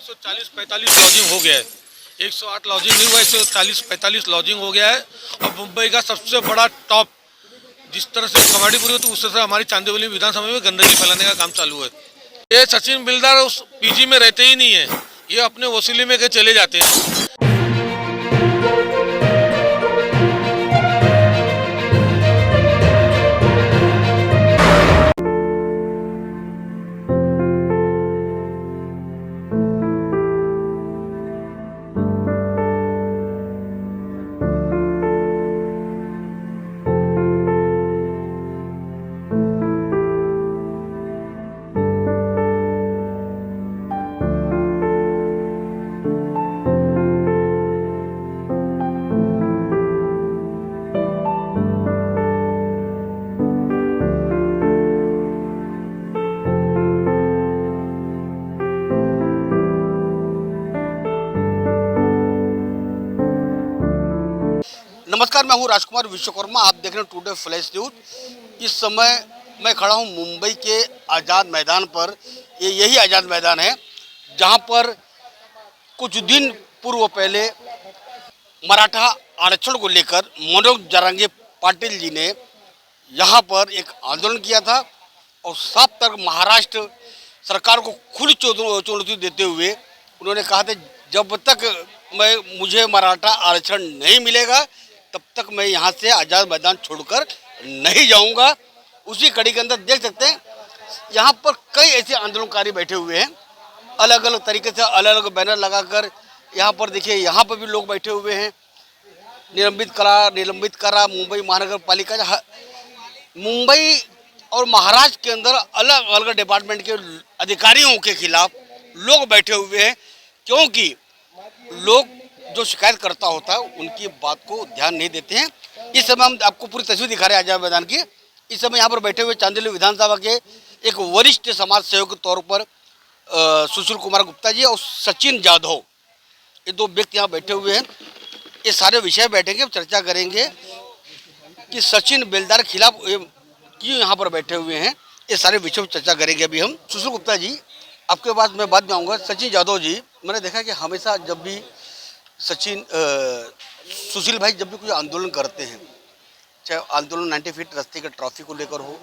140-45 lodging हो गया है। 108 लॉजिंग नहीं हुआ, 140-45 लॉजिंग हो गया है। और मुंबई का सबसे बड़ा टॉप जिस तरह से कमाटीपुरी होती है उस तरह से हमारी चांदीवली विधानसभा में गंदगी फैलाने का काम चालू है। ये सचिन बिल्डर उस पीजी में रहते ही नहीं है, ये अपने वसूली में के चले जाते हैं। नमस्कार, मैं हूं राजकुमार विश्वकर्मा। आप देख रहे हैं टुडे फ्लैश न्यूज। इस समय मैं खड़ा हूं मुंबई के आज़ाद मैदान पर। यही आज़ाद मैदान है जहां पर कुछ दिन पूर्व पहले मराठा आरक्षण को लेकर मनोज जरांगे पाटिल जी ने यहां पर एक आंदोलन किया था और साफ तक महाराष्ट्र सरकार को खुली चुनौती देते हुए उन्होंने कहा था जब तक मुझे मराठा आरक्षण नहीं मिलेगा तब तक मैं यहाँ से आज़ाद मैदान छोड़कर नहीं जाऊँगा। उसी कड़ी के अंदर देख सकते हैं यहाँ पर कई ऐसे आंदोलनकारी बैठे हुए हैं, अलग अलग तरीके से अलग अलग बैनर लगाकर। यहाँ पर देखिए, यहाँ पर भी लोग बैठे हुए हैं। निलंबित करा मुंबई महानगर पालिका। मुंबई और महाराष्ट्र के अंदर अलग अलग डिपार्टमेंट के अधिकारियों के खिलाफ लोग बैठे हुए हैं, क्योंकि लोग जो शिकायत करता होता है उनकी बात को ध्यान नहीं देते हैं। इस समय हम आपको पूरी तस्वीर दिखा रहे हैं आज़ाद मैदान की। इस समय यहाँ पर बैठे हुए चांदीवली विधानसभा के एक वरिष्ठ समाज सेवक के तौर पर सुशील कुमार गुप्ता जी और सचिन जाधव, ये दो व्यक्ति यहाँ बैठे हुए हैं। ये सारे विषय बैठेंगे, चर्चा करेंगे कि सचिन बेलदार खिलाफ क्यों यहाँ पर बैठे हुए हैं। ये सारे विषय पर चर्चा करेंगे अभी हम। सुशील गुप्ता जी, आपके बाद मैं बाद में आऊँगा। सचिन जाधव जी, मैंने देखा कि हमेशा जब भी सुशील भाई जब भी कोई आंदोलन करते हैं, चाहे आंदोलन 90 फीट रास्ते के ट्रैफिक को लेकर हो,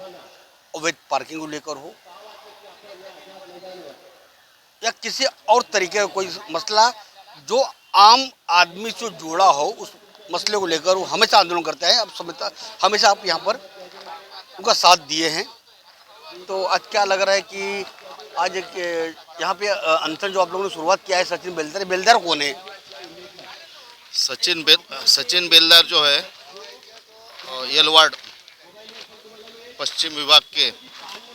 अवैध पार्किंग को लेकर हो, या किसी और तरीके का कोई मसला जो आम आदमी से जुड़ा हो, उस मसले को लेकर वो हमेशा आंदोलन करते हैं। अब हमेशा आप यहाँ पर उनका साथ दिए हैं, तो आज क्या लग रहा है कि आज यहाँ पे अनशन जो आप लोगों ने शुरुआत किया है सचिन बेलदार, बेलदार कौन है? सचिन बेलदार जो है येलवाड़ पश्चिम विभाग के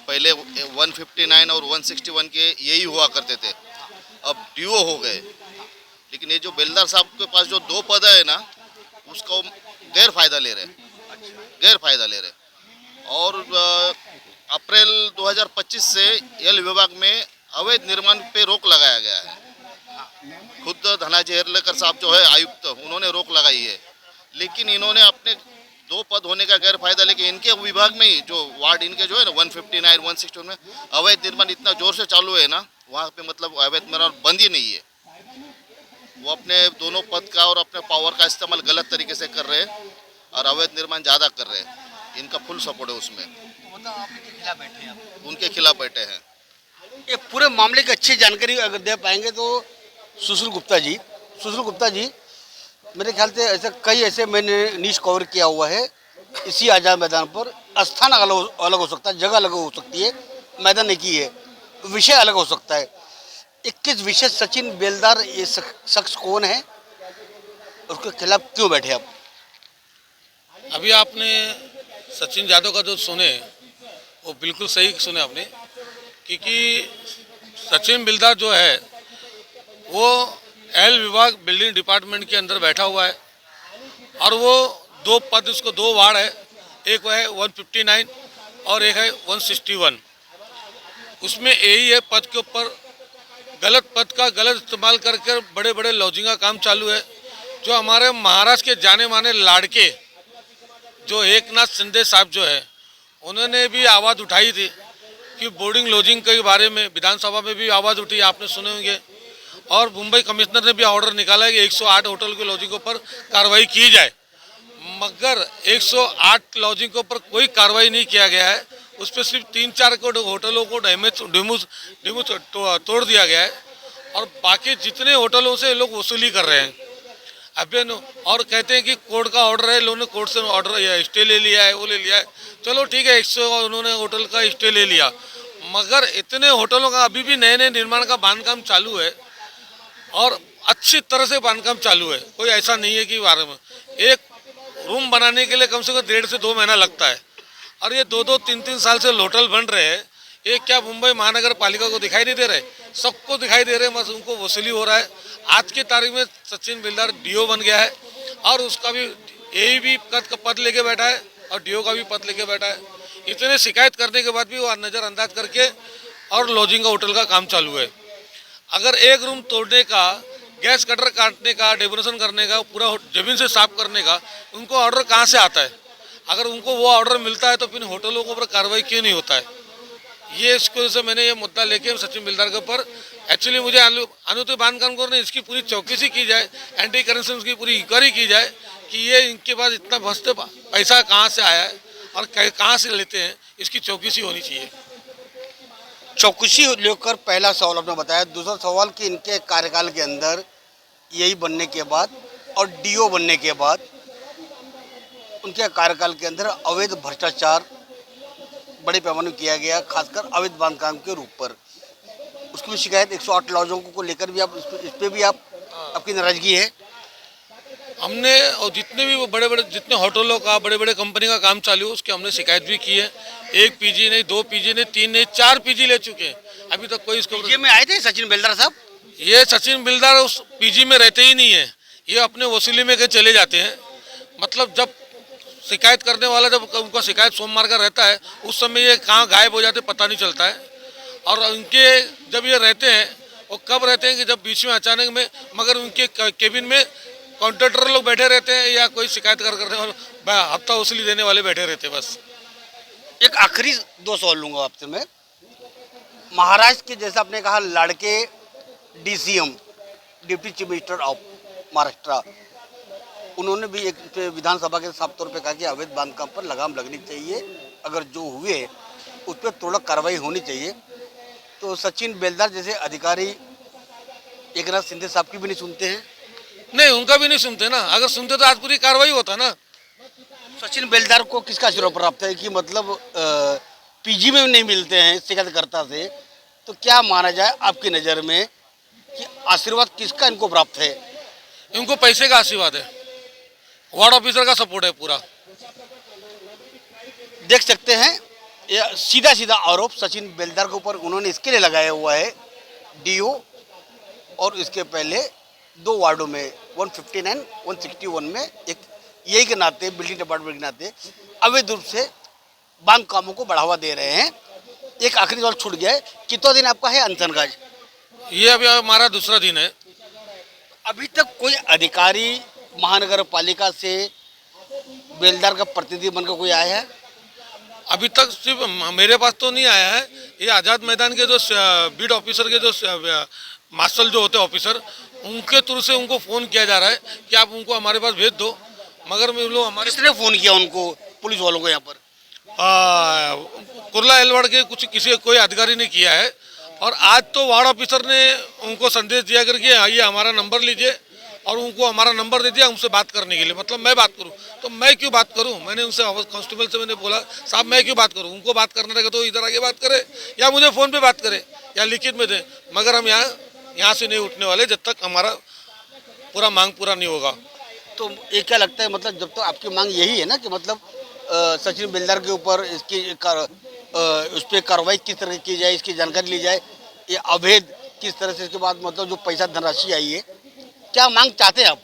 पहले 159 और 161 के यही हुआ करते थे, अब डीओ हो गए। लेकिन ये जो बेलदार साहब के पास जो 2 पद है ना, उसका गैर फायदा ले रहे और अप्रैल 2025 से येल विभाग में अवैध निर्माण पे रोक लगाया गया है। खुद धनाजी हेरलेकर साहब जो है आयुक्त, उन्होंने रोक लगाई है। लेकिन इन्होंने अपने 2 पद होने का गैर फायदा लेके इनके विभाग में ही जो वार्ड इनके जो है ना 159 161 में अवैध निर्माण इतना जोर से चालू है ना, वहाँ पे मतलब अवैध निर्माण बंद ही नहीं है। वो अपने दोनों पद का और अपने पावर का इस्तेमाल गलत तरीके से कर रहे हैं और अवैध निर्माण ज़्यादा कर रहे हैं। इनका फुल सपोर्ट है उसमें, उनके खिलाफ बैठे हैं। ये पूरे मामले की अच्छी जानकारी अगर दे पाएंगे तो सुशील गुप्ता जी, मेरे ख्याल से ऐसे कई ऐसे मैंने न्यूज़ कवर किया हुआ है इसी आज़ाद मैदान पर। स्थान अलग हो सकता है, जगह अलग हो सकती है, मैदान एक ही है, विषय अलग हो सकता है। 21 विषय सचिन बेलदार ये शख्स कौन है, उसके खिलाफ क्यों बैठे आप? अभी आपने सचिन जाधव का जो सुने वो बिल्कुल सही सुने आपने, क्योंकि सचिन बिल्डर जो है वो एल विभाग बिल्डिंग डिपार्टमेंट के अंदर बैठा हुआ है और वो 2 पद, उसको 2 वार्ड है, एक है 159 और एक है 161। उसमें यही है, पद के ऊपर गलत पद का गलत इस्तेमाल करके बड़े बड़े लॉजिंग का काम चालू है। जो हमारे महाराष्ट्र के जाने माने लाड़के जो एकनाथ शिंदे साहब जो है, उन्होंने भी आवाज़ उठाई थी कि बोर्डिंग लॉजिंग के बारे में विधानसभा में भी आवाज़ उठी, आपने सुने होंगे। और मुंबई कमिश्नर ने भी ऑर्डर निकाला है कि 108 होटल के लॉजिंगों पर कार्रवाई की जाए, मगर 108 लॉजिंगों पर कोई कार्रवाई नहीं किया गया है। उस पर सिर्फ 3-4 होटलों को डैमेज तोड़ दिया गया है और बाकी जितने होटलों से लोग वसूली कर रहे हैं अभी और कहते हैं कि कोर्ट का ऑर्डर है, लोगों ने कोर्ट से ऑर्डर स्टे ले लिया है, वो ले लिया है। चलो ठीक है, 100 उन्होंने होटल का स्टे ले लिया, मगर इतने होटलों का अभी भी नए नए निर्माण का बांधकाम चालू है और अच्छी तरह से बांधकाम चालू है। कोई ऐसा नहीं है कि एक रूम बनाने के लिए कम से कम 1.5 से 2 महीना लगता है और ये 2-2, 3-3 साल से होटल बन रहे हैं। ये क्या मुंबई महानगर पालिका को दिखाई नहीं दे रहे? सबको दिखाई दे रहे हैं, बस उनको वसूली हो रहा है। आज की तारीख में सचिन बिल्डर डीओ बन गया है और उसका भी एई भी पद लेके बैठा है और डीओ का भी पद लेके बैठा है। इतने शिकायत करने के बाद भी वो नज़रअंदाज करके और लॉजिंग का होटल का काम चालू है। अगर एक रूम तोड़ने का, गैस कटर काटने का, डेकोरेशन करने का, पूरा जमीन से साफ करने का उनको ऑर्डर कहाँ से आता है? अगर उनको वो ऑर्डर मिलता है तो फिर होटलों के ऊपर कार्रवाई क्यों नहीं होता है? ये इसकी वजह से मैंने ये मुद्दा लेके सचिन बिल्डर के ऊपर एक्चुअली मुझे अनुचित बांधकाम करने इसकी पूरी चौकसी की जाए, एंटी करप्शन की पूरी इंक्वायरी की जाए कि ये इनके पास इतना भस्त पैसा कहाँ से आया है और कहाँ से लेते हैं, इसकी चौकसी होनी चाहिए। चौकसी लेकर पहला सवाल आपने बताया। दूसरा सवाल कि इनके कार्यकाल के अंदर यही बनने के बाद और डीओ बनने के बाद उनके कार्यकाल के अंदर अवैध भ्रष्टाचार बड़े पैमाने में किया गया, खासकर अवैध बांधकाम के रूप पर। उसकी भी शिकायत 108 लॉजों को लेकर भी आप इस पे भी आपकी नाराजगी है? हमने और जितने भी वो बड़े बड़े जितने होटलों का, बड़े बड़े कंपनी का काम चालू है उसकी हमने शिकायत भी की है। 1 पीजी नहीं, 2 पीजी नहीं, 3 नहीं, 4 पीजी ले चुके हैं। अभी तक कोई इसको पीजी में आए थे सचिन बिल्डर साहब? ये सचिन बिल्डर उस पीजी में रहते ही नहीं है, ये अपने वसूली में के चले जाते हैं। मतलब जब शिकायत करने वाला जब उनका शिकायत सोमवार का रहता है उस समय ये कहाँ गायब हो जाते पता नहीं चलता है। और उनके जब ये रहते हैं वो कब रहते हैं कि जब बीच में अचानक में, मगर उनके केबिन में कॉन्ट्रैक्टर लोग बैठे रहते हैं या कोई शिकायत करते हैं, हफ्ता वसूली देने वाले बैठे रहते हैं बस। एक आखिरी 2 सवाल लूँगा आपसे मैं। महाराष्ट्र के जैसा आपने कहा लड़के DCM, deputy chief minister of Maharashtra, उन्होंने भी एक विधानसभा के साफ तौर पे कहा कि अवैध बांधकाम पर लगाम लगनी चाहिए, अगर जो हुए उस पर तुरंत कार्रवाई होनी चाहिए। तो सचिन बेलदार जैसे अधिकारी एकनाथ शिंदे साहब की भी नहीं सुनते हैं? नहीं, उनका भी नहीं सुनते ना। अगर सुनते तो आज पूरी कार्रवाई होता ना। सचिन बेलदार को किसका आशीर्वाद प्राप्त है कि मतलब पीजी में नहीं मिलते हैं शिकायतकर्ता से, तो क्या माना जाए आपकी नज़र में कि आशीर्वाद किसका इनको प्राप्त है? इनको पैसे का आशीर्वाद है, वार्ड ऑफिसर का सपोर्ट है पूरा। देख सकते हैं ये सीधा सीधा आरोप सचिन बेलदार के ऊपर उन्होंने इसके लिए लगाया हुआ है। डीओ और इसके पहले 2 वार्डों में 159, 161 में एक यही के नाते, बिल्डिंग डिपार्टमेंट के नाते अवैध रूप से बांध कामों को बढ़ावा दे रहे हैं। एक आखिरी सवाल छूट गया है, कितना दिन आपका है अनशन का? ये अभी हमारा दूसरा दिन है। अभी तक कोई अधिकारी महानगर पालिका से बेलदार का प्रतिनिधि बनकर कोई आया है? अभी तक सिर्फ मेरे पास तो नहीं आया है। ये आज़ाद मैदान के जो बीट ऑफिसर के जो मार्शल जो होते हैं ऑफिसर, उनके थ्रू से उनको फ़ोन किया जा रहा है कि आप उनको हमारे पास भेज दो, मगर मैं लोग हमारे किसने फ़ोन किया उनको, पुलिस वालों को? यहाँ पर कुर्ला एलवाड़ के किसी कोई अधिकारी ने किया है। और आज तो वार्ड ऑफिसर ने उनको संदेश दिया करके ये हमारा नंबर लीजिए, और उनको हमारा नंबर दे दिया हमसे बात करने के लिए। मतलब मैं बात करूं तो मैं क्यों बात करूं? मैंने उनसे कांस्टेबल से मैंने बोला साहब मैं क्यों बात करूं, उनको बात करना रहेगा तो इधर आके बात करे या मुझे फ़ोन पे बात करे या लिखित में दे, मगर हम यहाँ से नहीं उठने वाले जब तक हमारा पूरा मांग पूरा नहीं होगा। तो ये क्या लगता है, मतलब जब तो आपकी मांग यही है ना कि मतलब सचिन बेलदार के ऊपर इसकी उस पर कार्रवाई किस तरह की जाए, इसकी जानकारी ली जाए, ये अवैध किस तरह से, इसके बाद मतलब जो पैसा धनराशि आई है, क्या मांग चाहते हैं आप?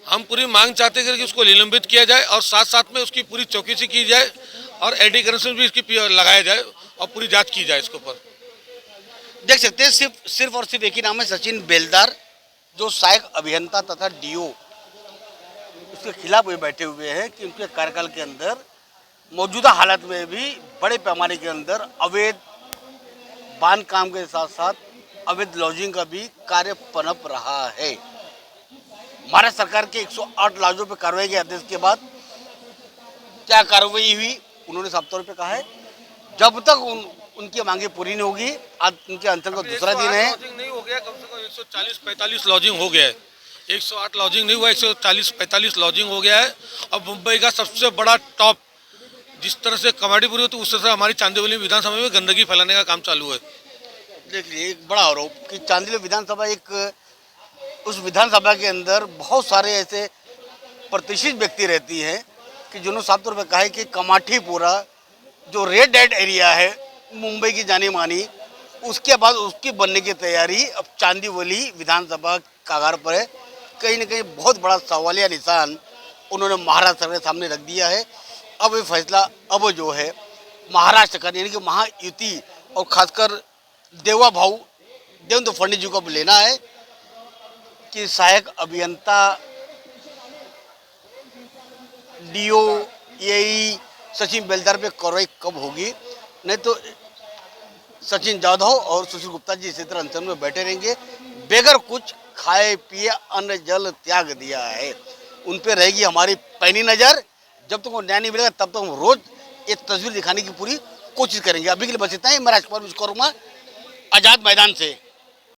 हम पूरी मांग चाहते हैं कि उसको निलंबित किया जाए और साथ साथ में उसकी पूरी चौकसी की जाए और एंटी करप्शन भी इसकी लगाया जाए और पूरी जांच की जाए इसके ऊपर। देख सकते हैं सिर्फ और सिर्फ एक ही नाम है सचिन बेलदार, जो सहायक अभियंता तथा डीओ, उसके खिलाफ वे बैठे हुए हैं कि उनके कार्यकाल के अंदर मौजूदा हालत में भी बड़े पैमाने के अंदर अवैध बांध काम के साथ साथ अवैध लॉजिंग का भी कार्य पनप रहा है। महाराष्ट्र सरकार के 108 लॉजों पर कार्रवाई के आदेश के बाद क्या कार्रवाई हुई, उन्होंने साफ तौर पे कहा है जब तक उनकी मांगे पूरी नहीं होगी, आज उनके अंतर का दूसरा दिन है। लॉजिंग नहीं हो गया, कम से कम 140-45 लॉजिंग हो गया है। 108 लॉजिंग नहीं हुआ, 140-45 लॉजिंग हो गया है। अब मुंबई का सबसे बड़ा टॉप, जिस तरह से कमाटीपुरी होती है उस तरह से हमारी चांदीवली विधानसभा में गंदगी फैलाने का काम चालू है। देखिए एक बड़ा आरोप कि चांदीवली विधानसभा उस विधानसभा के अंदर बहुत सारे ऐसे प्रतिष्ठित व्यक्ति रहती हैं कि जिन्होंने साफ तौर पर कहा है कि कमाटीपुरा जो रेड डेड एरिया है मुंबई की जानी मानी, उसके बाद उसकी बनने की तैयारी अब चांदीवली विधानसभा कागार पर है। कहीं ना कहीं बहुत बड़ा सवालिया निशान उन्होंने महाराष्ट्र के सामने रख दिया है। अब ये फैसला अब जो है महाराष्ट्र का यानी कि महायुति और खासकर देवेंद्र फडणवीस जी को अब लेना है कि सहायक अभियंता डीओ एई सचिन बेलदार पे कार्रवाई कब होगी, नहीं तो सचिन जाधव और सुशील गुप्ता जी इसी तरह अंचल में बैठे रहेंगे बेगर कुछ खाए पिए अन्न जल त्याग दिया है। उन पे रहेगी हमारी पैनी नज़र। जब तक वो न्याय नहीं मिलेगा तब तक हम रोज एक तस्वीर दिखाने की पूरी कोशिश करेंगे। अभी के लिए बस इतना ही। मैं राजकुमार विश्वकर्मा, आज़ाद मैदान से।